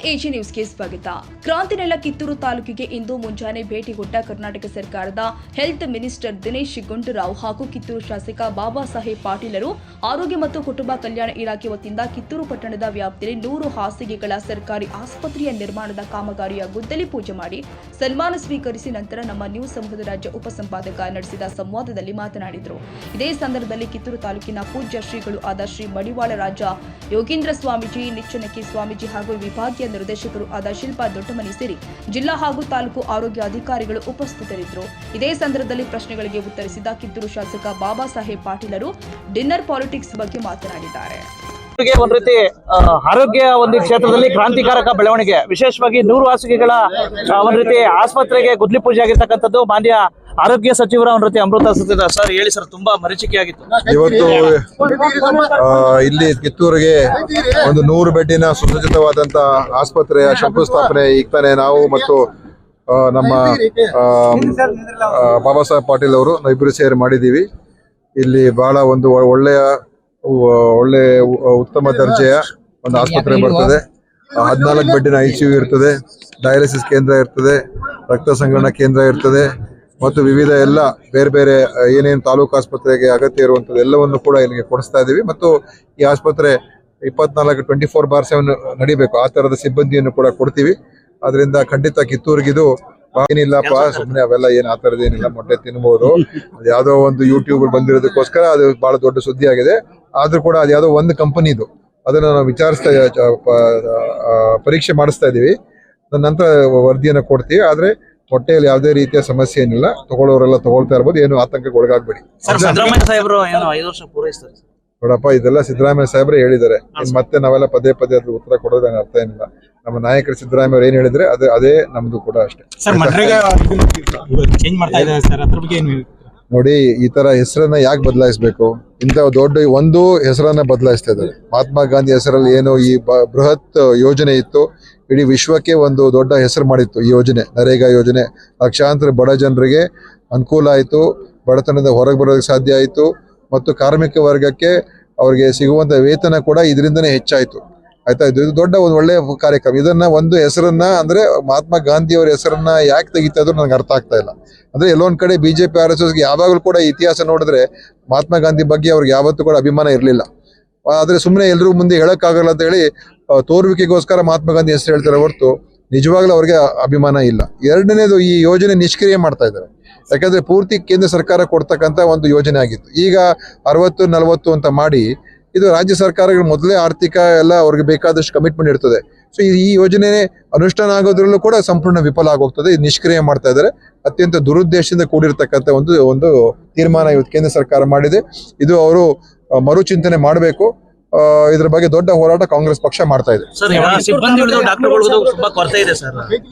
AG ನ್ಯೂಸ್ಗೆ ಸ್ವಾಗತ. ಕ್ರಾಂತಿನೆಲ ಕಿತ್ತೂರು ತಾಲೂಕಿಗೆ ಇಂದು ಮುಂಜಾನೆ ಭೇಟಿ ಕೊಟ್ಟ ಕರ್ನಾಟಕ ಸರ್ಕಾರದ ಹೆಲ್ತ್ ಮಿನಿಸ್ಟರ್ ದಿನೇಶ್ ಗುಂಡೂರಾವ್ ಹಾಗೂ ಕಿತ್ತೂರು ಶಾಸಕ ಬಾಬಾ ಸಾಹೇಬ್ ಪಾಟೀಲರು ಆರೋಗ್ಯ ಮತ್ತು ಕುಟುಂಬ ಕಲ್ಯಾಣ ಇಲಾಖೆ ವತಿಯಿಂದ ಕಿತ್ತೂರು ಪಟ್ಟಣದ ವ್ಯಾಪ್ತಿಯಲ್ಲಿ 100 ಹಾಸಿಗೆಗಳ ಸರ್ಕಾರಿ ಆಸ್ಪತ್ರೆಯ ನಿರ್ಮಾಣದ ಕಾಮಗಾರಿಯ ಗುದ್ದಲಿ ಪೂಜೆ ಮಾಡಿ ಸನ್ಮಾನ ಸ್ವೀಕರಿಸಿ ನಂತರ ನಮ್ಮ ನ್ಯೂಸ್ ಸಮೂಹದ ರಾಜ್ಯ ಉಪಸಂಪಾದಕ ನಡೆಸಿದ ಸಂವಾದದಲ್ಲಿ ಮಾತನಾಡಿದರು. ಇದೇ ಸಂದರ್ಭದಲ್ಲಿ ಕಿತ್ತೂರು ತಾಲೂಕಿನ ಪೂಜ್ಯ ಶ್ರೀಗಳು ಆದ ಶ್ರೀ ಮಡಿವಾಳ ರಾಜ ಯೋಗೀಂದ್ರ ಸ್ವಾಮೀಜಿ, ನಿಚ್ಚನಕಿ ಸ್ವಾಮೀಜಿ ಹಾಗೂ ವಿಭಾಗೀಯ ನಿರ್ದೇಶಕರು ಆದ ಶಿಲ್ಪಾ ದೊಡ್ಡಮನಿ ಸೇರಿ ಜಿಲ್ಲಾ ಹಾಗೂ ತಾಲೂಕು ಆರೋಗ್ಯ ಅಧಿಕಾರಿಗಳು ಉಪಸ್ಥಿತರಿದ್ದರು. ಇದೇ ಸಂದರ್ಭದಲ್ಲಿ ಪ್ರಶ್ನೆಗಳಿಗೆ ಉತ್ತರಿಸಿದ ಕಿತ್ತೂರು ಶಾಸಕ ಬಾಬಾ ಸಾಹೇಬ್ ಪಾಟೀಲರು ಡಿನ್ನರ್ ಪಾಲಿಟಿಕ್ಸ್ ಬಗ್ಗೆ ಮಾತನಾಡಿದ್ದಾರೆ. ಒಂದು ರೀತಿ ಆರೋಗ್ಯ ಒಂದು ಕ್ಷೇತ್ರದಲ್ಲಿ ಕ್ರಾಂತಿಕಾರಕ ಬೆಳವಣಿಗೆ, ವಿಶೇಷವಾಗಿ 100 ಹಾಸಿಗೆಗಳ ಒಂದು ರೀತಿ ಆಸ್ಪತ್ರೆಗೆ ಗುದ್ದಲಿ ಪೂಜೆ ಆಗಿರ್ತಕ್ಕಂಥದ್ದು ಮಾನ್ಯ ಆರೋಗ್ಯ ಸಚಿವರ ಒಂದು ರೀತಿ ಅಮೃತ ಸತ್ಯದ ಸರ್ ಹೇಳಿ ಸರ್, ತುಂಬಾ ಮರೀಚಿಕೆಯಾಗಿತ್ತು. ಇವತ್ತು ಇಲ್ಲಿ ಕಿತ್ತೂರಿಗೆ ಒಂದು 100 ಬೆಡ್ಡಿನ ಸುಸಜ್ಜಿತವಾದಂತ ಆಸ್ಪತ್ರೆಯ ಶಂಕುಸ್ಥಾಪನೆ ಈಗ ತಾನೇ ನಾವು ಮತ್ತು ನಮ್ಮ ಬಾಬಾ ಸಾಹೇಬ್ ಪಾಟೀಲ್ ಅವರು ಇಬ್ಬರು ಸೇರಿ ಮಾಡಿದ್ದೀವಿ. ಇಲ್ಲಿ ಬಹಳ ಒಂದು ಒಳ್ಳೆ ಉತ್ತಮ ದರ್ಜೆಯ ಒಂದು ಆಸ್ಪತ್ರೆ ಬರ್ತದೆ. 14 ಬೆಡ್ಡಿನ ICU ಇರ್ತದೆ, ಡಯಾಲಿಸಿಸ್ ಕೇಂದ್ರ ಇರ್ತದೆ, ರಕ್ತ ಸಂಗ್ರಹಣಾ ಕೇಂದ್ರ ಇರ್ತದೆ ಮತ್ತು ವಿವಿಧ ಎಲ್ಲ ಬೇರೆ ಬೇರೆ ಏನೇನು ತಾಲೂಕು ಆಸ್ಪತ್ರೆಗೆ ಅಗತ್ಯ ಇರುವಂಥದ್ದು ಎಲ್ಲವನ್ನು ಕೂಡ ಇಲ್ಲಿಗೆ ಕೊಡಿಸ್ತಾ ಇದ್ದೀವಿ. ಮತ್ತು ಈ ಆಸ್ಪತ್ರೆ 24/7 ನಡಿಬೇಕು, ಆ ಥರದ ಸಿಬ್ಬಂದಿಯನ್ನು ಕೂಡ ಕೊಡ್ತೀವಿ. ಅದರಿಂದ ಖಂಡಿತ ಕಿತ್ತೂರಿಗಿದು ಏನಿಲ್ಲಪ್ಪ, ಸುಮ್ಮನೆ ಅವೆಲ್ಲ ಏನು ಆ ಥರದ್ದು ಏನಿಲ್ಲ, ಮೊಟ್ಟೆ ತಿನ್ಬೋದು, ಅದು ಯಾವುದೋ ಒಂದು ಯೂಟ್ಯೂಬ್ ಬಂದಿರೋದಕ್ಕೋಸ್ಕರ ಅದು ಬಹಳ ದೊಡ್ಡ ಸುದ್ದಿ ಆಗಿದೆ. ಆದ್ರೂ ಕೂಡ ಅದು ಯಾವುದೋ ಒಂದು ಕಂಪನಿದು, ಅದನ್ನು ನಾವು ಪರೀಕ್ಷೆ ಮಾಡಿಸ್ತಾ ಇದ್ದೀವಿ. ನಂತರ ವರದಿಯನ್ನು ಕೊಡ್ತೀವಿ. ಆದರೆ ಹೊಟ್ಟೆಯಲ್ಲಿ ಯಾವುದೇ ರೀತಿಯ ಸಮಸ್ಯೆ ಏನಿಲ್ಲ, ತಗೊಳ್ಳೋರೆಲ್ಲ ತಗೊಳ್ತಾ ಇರ್ಬೋದು, ಏನು ಆತಂಕಕ್ಕೆ ಒಳಗಾಗ್ಬೇಡಿ. ನೋಡಪ್ಪ, ಇದೆಲ್ಲ ಸಿದ್ದರಾಮಯ್ಯ ಸಾಹೇಬ್ರೆ ಹೇಳಿದ್ದಾರೆ. ಮತ್ತೆ ನಾವೆಲ್ಲ ಪದೇ ಅದ್ರ ಉತ್ತರ ಕೊಡೋದೇನು ಅರ್ಥ ಏನಿಲ್ಲ. ನಮ್ಮ ನಾಯಕರು ಸಿದ್ದರಾಮಯ್ಯ ಅವ್ರು ಏನ್ ಹೇಳಿದ್ರೆ ಅದೇ ನಮ್ದು ಕೂಡ ಅಷ್ಟೇ. ನೋಡಿ, ಈ ತರ ಹೆಸರನ್ನ ಯಾಕೆ ಬದಲಾಯಿಸಬೇಕು? ಇಂಥ ದೊಡ್ಡ ಒಂದು ಹೆಸರನ್ನ ಬದಲಾಯಿಸ್ತಾ ಇದ್ದಾರೆ. ಮಹಾತ್ಮ ಗಾಂಧಿ ಹೆಸರಲ್ಲಿ ಏನು ಈ ಬೃಹತ್ ಯೋಜನೆ ಇತ್ತು, ಇಡೀ ವಿಶ್ವಕ್ಕೆ ಒಂದು ದೊಡ್ಡ ಹೆಸರು ಮಾಡಿತ್ತು ಈ ಯೋಜನೆ, ನರೇಗಾ ಯೋಜನೆ. ಲಕ್ಷಾಂತರ ಬಡ ಜನರಿಗೆ ಅನುಕೂಲ ಆಯಿತು, ಬಡತನದ ಹೊರಗೆ ಬರೋದಕ್ಕೆ ಸಾಧ್ಯ ಆಯಿತು ಮತ್ತು ಕಾರ್ಮಿಕ ವರ್ಗಕ್ಕೆ ಅವ್ರಿಗೆ ಸಿಗುವಂಥ ವೇತನ ಕೂಡ ಇದರಿಂದನೇ ಹೆಚ್ಚಾಯಿತು. ಆಯ್ತಾ? ಇದು ದೊಡ್ಡ ಒಂದು ಒಳ್ಳೆಯ ಕಾರ್ಯಕ್ರಮ. ಇದನ್ನ ಒಂದು ಹೆಸರನ್ನ ಅಂದ್ರೆ ಮಹಾತ್ಮ ಗಾಂಧಿ ಅವರ ಹೆಸರನ್ನ ಯಾಕೆ ತೆಗಿತಾ ಇದ್ರು ನನಗೆ ಅರ್ಥ ಆಗ್ತಾ ಇಲ್ಲ. ಅಂದ್ರೆ ಎಲ್ಲೊಂದ್ ಕಡೆ BJP RSSಗೆ ಯಾವಾಗಲೂ ಕೂಡ ಇತಿಹಾಸ ನೋಡಿದ್ರೆ ಮಹಾತ್ಮ ಗಾಂಧಿ ಬಗ್ಗೆ ಅವ್ರಿಗೆ ಯಾವತ್ತೂ ಕೂಡ ಅಭಿಮಾನ ಇರಲಿಲ್ಲ. ಆದ್ರೆ ಸುಮ್ಮನೆ ಎಲ್ಲರೂ ಮುಂದೆ ಹೇಳಕ್ಕಾಗಲ್ಲ ಅಂತ ಹೇಳಿ ತೋರುವಿಕೆಗೋಸ್ಕರ ಮಹಾತ್ಮ ಗಾಂಧಿ ಹೆಸರು ಹೇಳ್ತಾರೆ ಹೊರತು ನಿಜವಾಗ್ಲೂ ಅವ್ರಿಗೆ ಅಭಿಮಾನ ಇಲ್ಲ. ಎರಡನೇದು, ಈ ಯೋಜನೆ ನಿಷ್ಕ್ರಿಯ ಮಾಡ್ತಾ ಇದ್ದಾರೆ. ಯಾಕಂದ್ರೆ ಪೂರ್ತಿ ಕೇಂದ್ರ ಸರ್ಕಾರ ಕೊಡ್ತಕ್ಕಂಥ ಒಂದು ಯೋಜನೆ ಆಗಿತ್ತು. ಈಗ 60-40 ಅಂತ ಮಾಡಿ ಇದು ರಾಜ್ಯ ಸರ್ಕಾರಗಳು ಮೊದಲೇ ಆರ್ಥಿಕ ಎಲ್ಲ ಅವ್ರಿಗೆ ಬೇಕಾದಷ್ಟು ಕಮಿಟ್ಮೆಂಟ್ ಇರ್ತದೆ. ಸೊ ಈ ಯೋಜನೆ ಅನುಷ್ಠಾನ ಆಗೋದ್ರಲ್ಲೂ ಕೂಡ ಸಂಪೂರ್ಣ ವಿಫಲ ಆಗೋಗ್ತದೆ. ಇದು ನಿಷ್ಕ್ರಿಯ ಮಾಡ್ತಾ ಇದ್ದಾರೆ. ಅತ್ಯಂತ ದುರುದ್ದೇಶದಿಂದ ಕೂಡಿರ್ತಕ್ಕಂಥ ಒಂದು ತೀರ್ಮಾನ ಇವತ್ತು ಕೇಂದ್ರ ಸರ್ಕಾರ ಮಾಡಿದೆ. ಇದು ಅವರು ಮರುಚಿಂತನೆ ಮಾಡಬೇಕು. ಇದ್ರ ಬಗ್ಗೆ ದೊಡ್ಡ ಹೋರಾಟ ಕಾಂಗ್ರೆಸ್ ಪಕ್ಷ ಮಾಡ್ತಾ ಇದೆ.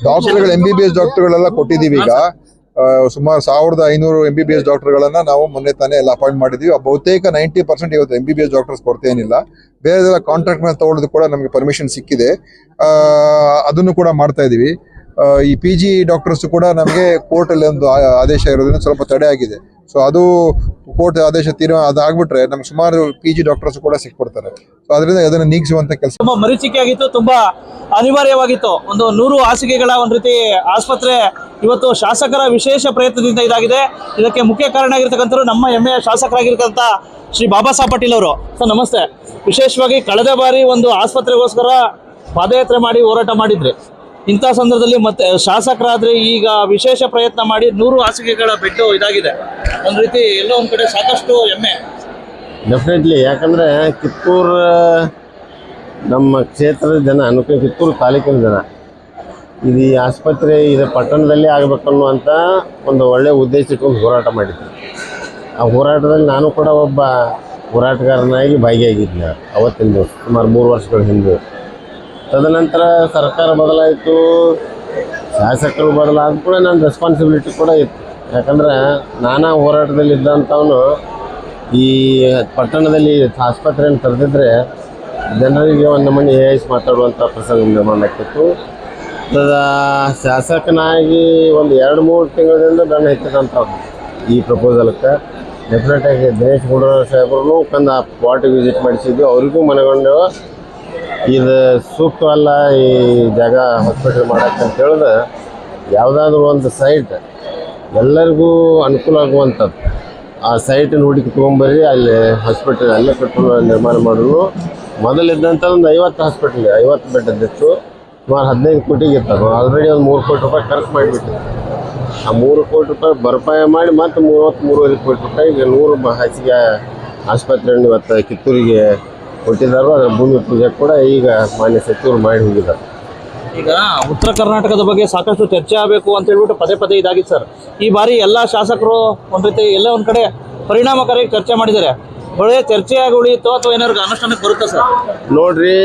ಡಾಕ್ಟರ್ಗಳು MBBS ಡಾಕ್ಟರ್ಗಳೆಲ್ಲ ಕೊಟ್ಟಿದ್ದೀವಿ. ಈಗ ಸುಮಾರು 1500 MBBS ಡಾಕ್ಟರ್ಗಳನ್ನ ನಾವು ಮೊನ್ನೆ ತಾನೇ ಎಲ್ಲ ಅಪಾಯಿಂಟ್ ಮಾಡಿದ್ವಿ. ಬಹುತೇಕ 90% ಇವತ್ತು MBBS ಡಾಕ್ಟರ್ಸ್ ಕೊರತೆ ಏನಿಲ್ಲ. ಬೇರೆದೆಲ್ಲ ಕಾಂಟ್ರಾಕ್ಟ್ ಮೇಲೆ ತಗೊಳ್ಳೋದು ಕೂಡ ನಮಗೆ ಪರ್ಮಿಷನ್ ಸಿಕ್ಕಿದೆ. ಅದನ್ನು ಕೂಡ ಮಾಡ್ತಾ ಇದೀವಿ. ಈ PG ಡಾಕ್ಟರ್ಸ್ ಕೂಡ ನಮಗೆ ಕೋರ್ಟ್ ಅಲ್ಲಿ ಒಂದು ಆದೇಶ ಇರೋದ್ರಿಂದ ಸ್ವಲ್ಪ ತಡೆ ಆಗಿದೆ. ಸೊ ಅದು ಕೋರ್ಟ್ ಆದೇಶ ಅದಾಗ್ಬಿಟ್ರೆ ನಮ್ಗೆ ಸುಮಾರು PG ಡಾಕ್ಟರ್ಸ್ ಕೂಡ ಸಿಕ್ಬಿಡ್ತಾರೆ. ಸೊ ಅದರಿಂದ ಅದನ್ನ ನೀಗಿಸುವಂತ ಕೆಲಸ ತುಂಬಾ ಮರೀಚಿಕೆ ಆಗಿತ್ತು, ತುಂಬಾ ಅನಿವಾರ್ಯವಾಗಿತ್ತು. ಒಂದು 100 ಹಾಸಿಗೆಗಳ ಒಂದು ರೀತಿ ಆಸ್ಪತ್ರೆ ಇವತ್ತು ಶಾಸಕರ ವಿಶೇಷ ಪ್ರಯತ್ನದಿಂದ ಇದಾಗಿದೆ. ಇದಕ್ಕೆ ಮುಖ್ಯ ಕಾರಣ ಆಗಿರ್ತಕ್ಕಂಥವ್ರು ನಮ್ಮ ಹೆಮ್ಮೆಯ ಶಾಸಕರಾಗಿರ್ತಕ್ಕಂಥ ಶ್ರೀ ಬಾಬಾ ಸಾಹೇಬ್ ಪಾಟೀಲ್ ಅವರು. ಸರ್ ನಮಸ್ತೆ. ವಿಶೇಷವಾಗಿ ಕಳೆದ ಬಾರಿ ಒಂದು ಆಸ್ಪತ್ರೆಗೋಸ್ಕರ ಪಾದಯಾತ್ರೆ ಮಾಡಿ ಹೋರಾಟ ಮಾಡಿದ್ರಿ. ಇಂಥ ಸಂದರ್ಭದಲ್ಲಿ ಮತ್ತೆ ಶಾಸಕರಾದ್ರೆ ಈಗ ವಿಶೇಷ ಪ್ರಯತ್ನ ಮಾಡಿ 100 ಹಾಸಿಗೆಗಳ ಬೆಡ್ ಇದಾಗಿದೆ. ಒಂದು ರೀತಿ ಎಲ್ಲೋ ಒಂದು ಕಡೆ ಸಾಕಷ್ಟು ಹೆಮ್ಮೆ. ಡೆಫಿನೆಟ್ಲಿ. ಯಾಕಂದರೆ ಕಿತ್ತೂರು ನಮ್ಮ ಕ್ಷೇತ್ರದ ಜನ, ಕಿತ್ತೂರು ತಾಲೂಕಿನ ಜನ ಇದು ಈ ಆಸ್ಪತ್ರೆ ಇದು ಪಟ್ಟಣದಲ್ಲಿ ಆಗಬೇಕು ಅನ್ನುವಂಥ ಒಂದು ಒಳ್ಳೆಯ ಉದ್ದೇಶಕ್ಕೊಂದು ಹೋರಾಟ ಮಾಡಿದ್ದೆ. ಆ ಹೋರಾಟದಲ್ಲಿ ನಾನು ಕೂಡ ಒಬ್ಬ ಹೋರಾಟಗಾರನಾಗಿ ಭಾಗಿಯಾಗಿದ್ದೆ ಅವತ್ತಿನ ದಿವಸ, ಸುಮಾರು 3 ವರ್ಷಗಳ ಹಿಂದೆ. ತದನಂತರ ಸರ್ಕಾರ ಬದಲಾಯಿತು, ಶಾಸಕರು ಬದಲಾದ ಕೂಡ ನನ್ನ ರೆಸ್ಪಾನ್ಸಿಬಿಲಿಟಿ ಕೂಡ ಇತ್ತು. ಯಾಕಂದ್ರೆ ನಾನಾ ಹೋರಾಟದಲ್ಲಿದ್ದಂಥವನು ಈ ಪಟ್ಟಣದಲ್ಲಿ ಆಸ್ಪತ್ರೆಯನ್ನು ತೆರೆದಿದ್ದರೆ ಜನರಿಗೆ ಒಂದು ಮನೆ ಮಾತಾಡುವಂಥ ಪ್ರಸಂಗ ನಿರ್ಮಾಣ ಆಗ್ತಿತ್ತು. ಶಾಸಕನಾಗಿ ಒಂದು 2-3 ತಿಂಗಳಿಂದ ಬೆನ್ನು ಹೆಚ್ಚಿದಂಥವ್ರು ಈ ಪ್ರಪೋಸಲ್ಕ್ಕೆ. ಡೆಫಿನೆಟಾಗಿ ದಿನೇಶ್ ಗುಂಡೂರಾವ್ ಸಾಹೇಬ್ರೂ ಕಂದು ಆ ಸ್ಪಾಟಿಗೆ ವಿಸಿಟ್ ಮಾಡಿಸಿದ್ವಿ. ಅವರಿಗೂ ಮನಗೊಂಡು ಇದು ಸೂಕ್ತವಲ್ಲ ಈ ಜಾಗ ಹಾಸ್ಪಿಟಲ್ ಮಾಡಕ್ಕೆ ಅಂತ ಹೇಳಿದ್ರೆ ಯಾವುದಾದ್ರೂ ಒಂದು ಸೈಟ್ ಎಲ್ಲರಿಗೂ ಅನುಕೂಲ ಆಗುವಂಥದ್ದು ಆ ಸೈಟನ್ನು ಹುಡುಕಿ ತೊಗೊಂಬರ್ರಿ, ಅಲ್ಲಿ ಹಾಸ್ಪಿಟಲ್ ಅಲ್ಲೇ ಕಟ್ಟಲು ನಿರ್ಮಾಣ ಮಾಡಲು. ಮೊದಲಿದ್ದಂಥ ಒಂದು 50 ಹಾಸ್ಪಿಟಲ್ 50 ಬೆಡ್ ಇದ್ದಿತ್ತು, ಸುಮಾರು 15 ಕೋಟಿಗೆ ಇತ್ತು. ಆಲ್ರೆಡಿ ಒಂದು 3 ಕೋಟಿ ರೂಪಾಯಿ ಖರ್ಚು ಮಾಡಿಬಿಟ್ಟಿತ್ತು. ಆ 3 ಕೋಟಿ ರೂಪಾಯಿ ಭರಪಾಯ ಮಾಡಿ ಮತ್ತು 33.5 ಕೋಟಿ ರೂಪಾಯಿಗೆ 100 ಹಾಸಿಗೆ ಆಸ್ಪತ್ರೆಯನ್ನು ಇವತ್ತು ಕಿತ್ತೂರಿಗೆ ಕೊಟ್ಟಿದ್ದಾರೆ. ಅದರ ಭೂಮಿ ಪೂಜೆ ಕೂಡ ಈಗ ಮಾನ್ಯ ಸಚಿವರು ಮಾಡಿ ಹೋಗಿದ್ದಾರೆ. ಈಗ ಉತ್ತರ ಕರ್ನಾಟಕದ ಬಗ್ಗೆ ಸಾಕಷ್ಟು ಚರ್ಚೆ ಆಗಬೇಕು ಅಂತ ಹೇಳ್ಬಿಟ್ಟು ಪದೇ ಪದೇ ಇದಾಗಿತ್ತು ಸರ್. ಈ ಬಾರಿ ಎಲ್ಲ ಶಾಸಕರು ಒಂದು ರೀತಿ ಎಲ್ಲ ಒಂದು ಕಡೆ ಪರಿಣಾಮಕಾರಿಯಾಗಿ ಚರ್ಚೆ ಮಾಡಿದ್ದಾರೆ. ಒಳ್ಳೆ ಚರ್ಚೆಯಾಗಿ ಉಳಿಯಿತು ಅಥವಾ ಏನಾದ್ರು ಅನುಷ್ಠಾನಕ್ಕೆ ಬರುತ್ತಾ ಸರ್? ನೋಡ್ರಿ,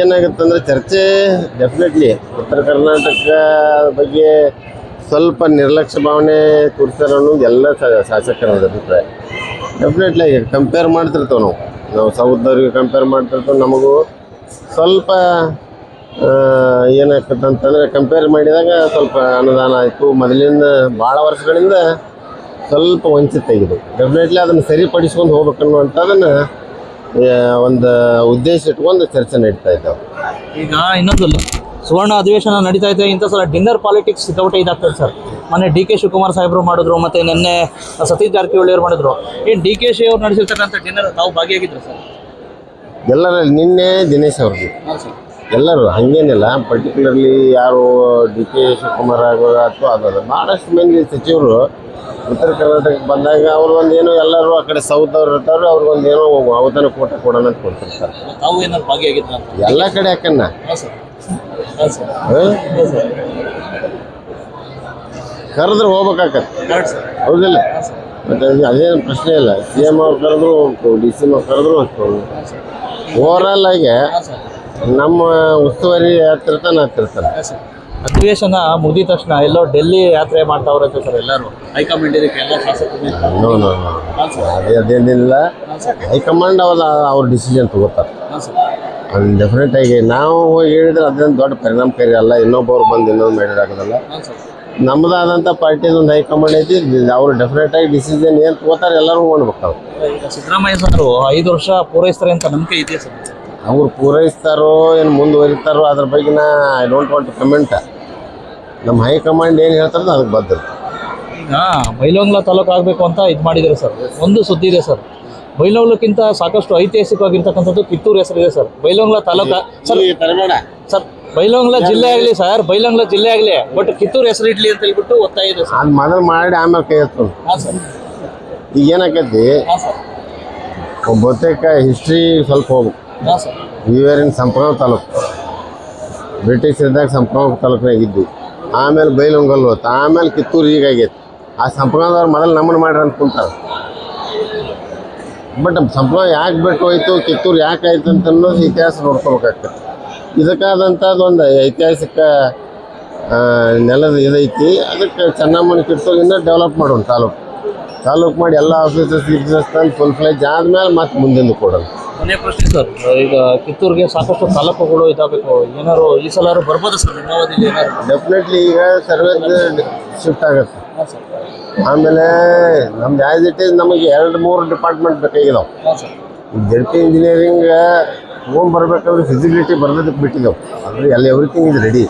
ಏನಾಗುತ್ತೆ ಅಂದರೆ ಚರ್ಚೆ ಡೆಫಿನೆಟ್ಲಿ ಉತ್ತರ ಕರ್ನಾಟಕ ಬಗ್ಗೆ ಸ್ವಲ್ಪ ನಿರ್ಲಕ್ಷ್ಯ ಭಾವನೆ ತೋರಿಸ್ತಾರೆ ಅನ್ನೋದು ಎಲ್ಲ ಶಾಸಕರ ಅಭಿಪ್ರಾಯ. ಡೆಫಿನೆಟ್ಲಿ ಕಂಪೇರ್ ಮಾಡ್ತಿರ್ತೇವೆ ನಾವು ಸೌದವ್ರಿಗೆ ಕಂಪೇರ್ ಮಾಡ್ತಿರ್ತೇವೆ. ನಮಗೂ ಸ್ವಲ್ಪ ಏನಾಗ್ತದೆ ಅಂತಂದರೆ ಕಂಪೇರ್ ಮಾಡಿದಾಗ ಸ್ವಲ್ಪ ಅನುದಾನ ಆಯಿತು, ಮೊದಲಿಂದ ಭಾಳ ವರ್ಷಗಳಿಂದ ಸ್ವಲ್ಪ ವಂಚಿತ ಆಗಿದೆ. ಡೆಫಿನೆಟ್ಲಿ ಅದನ್ನು ಸರಿಪಡಿಸ್ಕೊಂಡು ಹೋಗ್ಬೇಕನ್ನುವಂಥದ್ದನ್ನು ಒಂದು ಉದ್ದೇಶ ಇಟ್ಕೊಂಡು ಚರ್ಚೆ ನಡೀತಾ ಇದ್ದಾವೆ. ಈಗ ಇನ್ನೊಂದು ಸುವರ್ಣ ಅಧಿವೇಶನ ನಡೀತಾ ಇದೆ, ಇಂಥ ಸಲ ಡಿನ್ನರ್ ಪಾಲಿಟಿಕ್ಸ್ ಸಿಕ್ಕಾಪಟ್ಟೆ ಇದಾಗ್ತದೆ ಸರ್. ಮೊನ್ನೆ ಡಿ ಕೆ ಶಿವಕುಮಾರ್ ಸಾಹೇಬರು ಮಾಡಿದ್ರು, ಮತ್ತು ನಿನ್ನೆ ಸತೀಶ್ ಜಾರಕಿಹೊಳಿ ಅವರು ಮಾಡಿದ್ರು. ಏನು ಡಿ ಕೆ ಶಿ ಅವ್ರು ನಡೆಸಿರ್ತಕ್ಕಂಥ ಡಿನ್ನರ್ ತಾವು ಭಾಗಿಯಾಗಿದ್ರು ಸರ್? ಎಲ್ಲರಲ್ಲಿ ನಿನ್ನೆ ದಿನೇಶ್ ಅವ್ರಿಗೆ ಎಲ್ಲರೂ ಹಾಗೇನಿಲ್ಲ, ಪರ್ಟಿಕ್ಯುಲರ್ಲಿ ಯಾರು ಡಿ ಕೆ ಶಿವಕುಮಾರ್ ಆಗೋದು ಅಥವಾ ಅದು ಭಾಳಷ್ಟು ಮಂದಿ ಸಚಿವರು ಉತ್ತರ ಕರ್ನಾಟಕಕ್ಕೆ ಬಂದಾಗ ಅವ್ರು ಒಂದೇನೋ ಎಲ್ಲರೂ ಆ ಕಡೆ ಸೌತ್ ಅವ್ರು ಇರ್ತಾರೆ, ಅವ್ರಿಗೊಂದು ಏನೋ ಅವಧಾನ ಕೋಟ ಕೊಡೋಣ ಅಂತ ಕೊಡ್ತಿರ್ತಾರೆ. ತಾವು ಏನಾದ್ರು ಭಾಗಿಯಾಗಿದ್ರ ಎಲ್ಲ ಕಡೆ ಯಾಕನ್ನ ಕರೆದ್ರೆ ಹೋಗ್ಬೇಕಾಗತ್ತೆ, ಹೌದಿಲ್ಲ? ಮತ್ತು ಅದೇನು ಪ್ರಶ್ನೆ ಇಲ್ಲ. ಸಿ ಎಮ್ ಅವ್ರು ಕರೆದ್ರು ಹೋಗ್ತವೆ, ಡಿ ಸಿ ಎಮ್ ಅವ್ರು ಕರೆದ್ರು ಹೋಗ್ತವೆ. ಓವರಾಲ್ ಆಗಿ ನಮ್ಮ ಉಸ್ತುವಾರಿ ಹತ್ತಿರ್ತಾನೆ. ಅಧಿವೇಶನ ಮುಗಿದ ತಕ್ಷಣ ಎಲ್ಲೋ ಡೆಲ್ಲಿ ಯಾತ್ರೆ ಮಾಡ್ತಾವ್ರೆ ಸರ್ ಎಲ್ಲರೂ ಹೈಕಮಾಂಡ್ ಇದಕ್ಕೆ ಎಲ್ಲ ಶಾಸಕರು. ನೋ ಅದೇನಿಲ್ಲ, ಹೈಕಮಾಂಡ್ ಅವ್ರ ಡಿಸಿಷನ್ ತಗೋತಾರೆ. ಅದು ಡೆಫಿನೆಟ್ ಆಗಿ ನಾವು ಹೇಳಿದ್ರೆ ಅದೇನು ದೊಡ್ಡ ಪರಿಣಾಮಕಾರಿ ಅಲ್ಲ. ಇನ್ನೊಬ್ಬರು ಬಂದು ಇನ್ನೊಂದು ಮಾಡಿದಾಗಲ್ಲ. ನಮ್ಮದಾದಂಥ ಪಾರ್ಟಿದು ಒಂದು ಹೈಕಮಾಂಡ್ ಐತಿ, ಅವರು ಡೆಫಿನೆಟ್ ಆಗಿ ಡಿಸಿಷನ್ ಏನು ತಗೋತಾರೆ ಎಲ್ಲರೂ ಮಾಡ್ಬೇಕಾವು. ಸಿದ್ದರಾಮಯ್ಯ ಸರ್ 5 ವರ್ಷ ಪೂರೈಸ್ತಾರೆ ಅಂತ ನಂಬಿಕೆ ಇದೆಯಾ ಸರ್? ಅವ್ರು ಪೂರೈಸ್ತಾರೋ ಏನು ಮುಂದುವರಿತಾರೋ ಅದ್ರ ಬಗ್ಗೆ I don't want to comment. ನಮ್ಮ ಹೈಕಮಾಂಡ್ ಏನು ಹೇಳ್ತಾರೋ ಅದಕ್ಕೆ ಬದ್ಧ. ಈಗ ಬೈಲಹೊಂಗಲ ತಾಲೂಕು ಆಗಬೇಕು ಅಂತ ಇದು ಮಾಡಿದ್ದಾರೆ ಸರ್. ಒಂದು ಸುದ್ದಿ ಇದೆ ಸರ್, ಬೈಲಹೊಂಗಲಕ್ಕಿಂತ ಸಾಕಷ್ಟು ಐತಿಹಾಸಿಕವಾಗಿರ್ತಕ್ಕಂಥದ್ದು ಕಿತ್ತೂರು ಹೆಸರಿದೆ ಸರ್. ಬೈಲಹೊಂಗಲ ತಾಲೂಕು ಸರ್, ಬೈಲಹೊಂಗಲ ಜಿಲ್ಲೆ ಆಗಲಿ ಸರ್, ಬೈಲಹೊಂಗಲ ಜಿಲ್ಲೆ ಆಗಲಿ, ಬಟ್ ಕಿತ್ತೂರು ಹೆಸರು ಇಡ್ಲಿ ಅಂತ ಹೇಳ್ಬಿಟ್ಟು ಒತ್ತಾಯ ಇದೆ ಸರ್. ಅದು ಮೊದಲು ಮಾಡಿ ಆಮೇಲೆ ಕೈ ಎತ್ತು. ಹಾಂ ಸರ್. ಈಗ ಏನಾಕೈತಿ, ಹಾಂ ಸರ್. ಬಹುತೇಕ ಹಿಸ್ಟ್ರಿ ಸ್ವಲ್ಪ ಹೋಗ್ಬೇಕು. ಹಾಂ ಸರ್. ಇವೇರಿನ ಸಂಪಗಾಂವ್ ತಾಲೂಕು, ಬ್ರಿಟಿಷ್ ಇದ್ದಾಗ ಸಂಪಗಾಂವ್ ತಾಲೂಕಿನಾಗ ಇದ್ವಿ. ಆಮೇಲೆ ಬೈಲಹೊಂಗಲ್ ಹೋಯ್ತು, ಆಮೇಲೆ ಕಿತ್ತೂರು ಹೀಗಾಗೈತಿ. ಆ ಸಂಪಗಾಂವ್ದವ್ರು ಮೊದಲು ನಮ್ಮನ್ನು ಮಾಡ್ರಿ ಅಂತ ಕುಂತಾರೆ. ಬಟ್ ಸಂಪಗಾಂವ್ ಯಾಕೆ ಬಿಟ್ಟು ಹೋಯ್ತು, ಕಿತ್ತೂರು ಯಾಕೆ ಆಯ್ತು ಅಂತ ಅನ್ನೋದು ಇತಿಹಾಸ ನೋಡ್ಕೋಬೇಕಾಗ್ತದೆ. ಇದಕ್ಕಾದಂಥದ್ದು ಒಂದು ಐತಿಹಾಸಿಕ ನೆಲದ ಇದೈತಿ. ಅದಕ್ಕೆ ಚೆನ್ನಮ್ಮನ ಕಿತ್ತೂರು ಇನ್ನೂ ಡೆವಲಪ್ ಮಾಡೋಣ. ತಾಲೂಕು ಮಾಡಿ ಎಲ್ಲ ಆಫೀಸಸ್ ತಂದು ಫುಲ್ ಫ್ಲೆಜ್ ಆದಮೇಲೆ ಮತ್ತೆ ಮುಂದಿಂದ ಕೊಡೋಣ. ಕೊನೆಯ ಪ್ರಶ್ನೆ ಸರ್, ಈಗ ಕಿತ್ತೂರಿಗೆ ಸಾಕಷ್ಟು ತಾಲೂಕುಗಳು ಇದಾಗಬೇಕು, ಏನಾದ್ರು ಈ ಸಲ ಬರ್ಬೋದು ಸರ್ ಗಂಗಾವತಿಲಿ ಏನಾದ್ರು? ಡೆಫಿನೆಟ್ಲಿ ಈಗ ಸರ್ವೇದು ಶಿಫ್ಟ್ ಆಗುತ್ತೆ. ಹಾಂ ಸರ್. ಆಮೇಲೆ ನಮ್ದು ಆ್ಯಸ್ ಇಟ್ ಈಸ್ ನಮಗೆ 2-3 ಡಿಪಾರ್ಟ್ಮೆಂಟ್ ಬೇಕಾಗಿದ್ದಾವೆ. ಹಾಂ ಸರ್. ಈಗ ಜಡ್ ಇಂಜಿನಿಯರಿಂಗ್ ತೊಗೊಂಡ್ಬರ್ಬೇಕಾದ್ರೆ ಫಿಸಿಬಿಲಿಟಿ ಬರ್ದಕ್ಕೆ ಬಿಟ್ಟಿದ್ದಾವೆ. ಅಂದರೆ ಎಲ್ಲ ಎವ್ರಿಥಿಂಗ್ ಇದು ರೆಡಿ.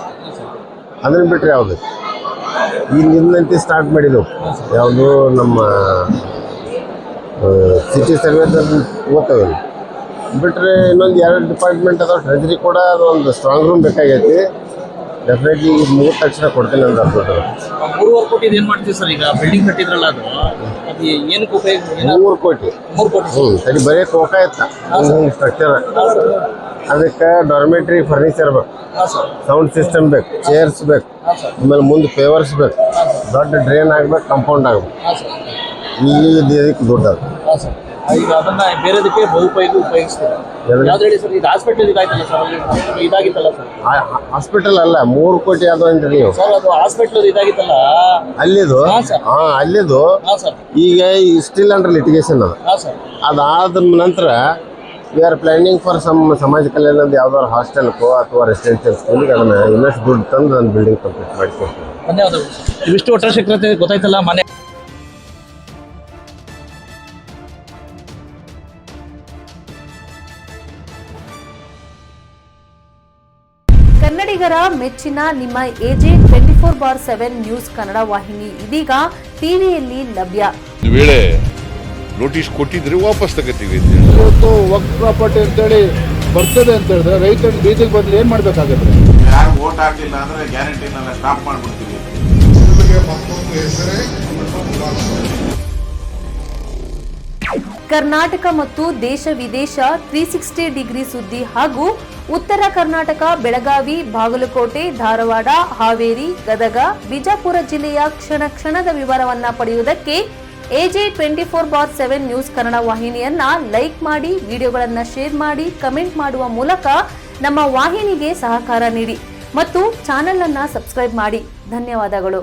ಅದನ್ನು ಬಿಟ್ಟರೆ ಯಾವುದು ಈಗ ನಿನ್ನಂತೆ ಸ್ಟಾರ್ಟ್ ಮಾಡಿದ್ದೆವು. ಯಾವುದು ನಮ್ಮ ಸಿಟಿ ಸರ್ವೇದಲ್ಲಿ ಓದ್ತವೆ. ಬಿಟ್ಟರೆ ಇನ್ನೊಂದು 2 ಡಿಪಾರ್ಟ್ಮೆಂಟ್ ಅದಾವೆ. ಟ್ರೆಜರಿ ಕೂಡ ಅದು ಒಂದು ಸ್ಟ್ರಾಂಗ್ ರೂಮ್ ಬೇಕಾಗೈತಿ. ಡೆಫಿನೆಟ್ಲಿ ಈಗ ಮುಗಿದ ತಕ್ಷಣ ಕೊಡ್ತೀನಿ ಅಂತ ಅನ್ಬೋದು. 3.5 ಕೋಟಿ ಏನು ಮಾಡ್ತೀವಿ ಸರ್? ಈಗ ಬಿಲ್ಡಿಂಗ್ ಕಟ್ಟಿದ್ರಲ್ಲ, ಅದು ಏನಕ್ಕೆ ಉಪಯೋಗ? 3 ಕೋಟಿ. 3 ಕೋಟಿ ಸರಿ, ಬರೀ ಕೋಕ ಇತ್ತ ಸ್ಟ್ರಕ್ಚರ್. ಅದಕ್ಕೆ ಡಾರ್ಮೆಟ್ರಿ ಫರ್ನಿಚರ್ ಬೇಕು, ಸೌಂಡ್ ಸಿಸ್ಟಮ್ ಬೇಕು, ಚೇರ್ಸ್ ಬೇಕು, ಆಮೇಲೆ ಮುಂದೆ ಪೇವರ್ಸ್ ಬೇಕು, ದೊಡ್ಡ ಡ್ರೈನ್ ಆಗ್ಬೇಕು, ಕಂಪೌಂಡ್ ಆಗ್ಬೇಕು. ಈಗ ಇದಕ್ಕೆ ದುಡ್ಡು ಅದು. ಈಗ ಅದನ್ನ ಬೇರೆದಕ್ಕೆ ಬಹುಪಯೋಗಿ ಉಪಯೋಗಿಸ್ತಾರೆ. ಯಾವ್ದು ಹೇಳಿ ಸರ್? ಇದು ಹಾಸ್ಪಿಟಲ್ ಇದಾಯ್ತಲ್ಲ ಸರ್, ಇದಾಗಿತ್ತಲ್ಲ ಸರ್? ಹಾಸ್ಪಿಟಲ್ ಅಲ್ಲ, 3 ಕೋಟಿ ಅದು ಅಂದ್ರೆ ನೀವು ಸರ್, ಅದು ಹಾಸ್ಪಿಟಲ್ ಇದಾಗಿತ್ತಲ್ಲ ಅಲ್ಲಿದು. ಅಲ್ಲಿದು ಈಗ ಸ್ಟಿಲ್ ಅಂಡರ್ ಲಿಟಿಗೇಷನ್ ಅದು. ಅದಾದ ನಂತರ ವಿ ಆರ್ ಪ್ಲಾನಿಂಗ್ ಫಾರ್ ಸಮಾಜ ಕಲ್ಯಾಣದ ಯಾವ್ದಾದ್ರು ಹಾಸ್ಟೆಲ್ಕೋ ಅಥವಾ ರೆಸಿಡೆನ್ಷಿಯಲ್ ಸ್ಕೂಲಿಗೆ ಅದನ್ನು ಇನ್ನಷ್ಟು ದುಡ್ಡು ತಂದು ನಾನು ಬಿಲ್ಡಿಂಗ್ ಕಂಪ್ಲೀಟ್ ಮಾಡಿಕೊಡ್ತೀನಿ. ಧನ್ಯವಾದಗಳು. ಇವಿಷ್ಟು ಒಟ್ಟಾರೆ ಶೀಘ್ರತೆ ಗೊತ್ತಾಯ್ತಲ್ಲ ಮನೆ ಕನ್ನಡಿಗರ ಮೆಚ್ಚಿನ ನಿಮ್ಮ ಎಜೆ 24/7 ನ್ಯೂಸ್ ಕನ್ನಡ ವಾಹಿನಿ ಇದೀಗ ಟಿವಿಯಲ್ಲಿ ಲಭ್ಯ. ಒಂದು ವೇಳೆ ನೋಟಿಸ್ ಕೊಟ್ಟಿದ್ರೆ ವಾಪಸ್ ತಗೋತೀವಿ. ಇವತ್ತು ವಕ್ಫ್ ಪ್ರಾಪರ್ಟಿ ಅಂತೇಳಿ ಬರ್ತದೆ ಅಂತ ಹೇಳಿದ್ರೆ ರೈತರು ಬೀದಿಗೆ ಬಂದ್ರೆ ಏನ್ ಮಾಡ್ಬೇಕಾಗತ್ತೆ? ಯಾರು ವೋಟ್ ಹಾಕಲಿಲ್ಲ ಅಂದ್ರೆ ಗ್ಯಾರಂಟಿನೆಲ್ಲ ಸ್ಟಾಪ್ ಮಾಡ್ಬಿಡ್ತೀವಿ. ಕರ್ನಾಟಕ ಮತ್ತು ದೇಶ ವಿದೇಶ 360 ಡಿಗ್ರಿ ಸುದ್ದಿ ಹಾಗೂ ಉತ್ತರ ಕರ್ನಾಟಕ ಬೆಳಗಾವಿ, ಬಾಗಲಕೋಟೆ, ಧಾರವಾಡ, ಹಾವೇರಿ, ಗದಗ, ಬಿಜಾಪುರ ಜಿಲ್ಲೆಯ ಕ್ಷಣ ಕ್ಷಣದ ವಿವರವನ್ನ ಪಡೆಯುವುದಕ್ಕೆ ಎಜೆ 24/7 ನ್ಯೂಸ್ ಕನ್ನಡ ವಾಹಿನಿಯನ್ನ ಲೈಕ್ ಮಾಡಿ, ವಿಡಿಯೋಗಳನ್ನ ಶೇರ್ ಮಾಡಿ, ಕಮೆಂಟ್ ಮಾಡುವ ಮೂಲಕ ನಮ್ಮ ವಾಹಿನಿಗೆ ಸಹಕಾರ ನೀಡಿ ಮತ್ತು ಚಾನೆಲ್ ಅನ್ನ ಸಬ್ಸ್ಕ್ರೈಬ್ ಮಾಡಿ. ಧನ್ಯವಾದಗಳು.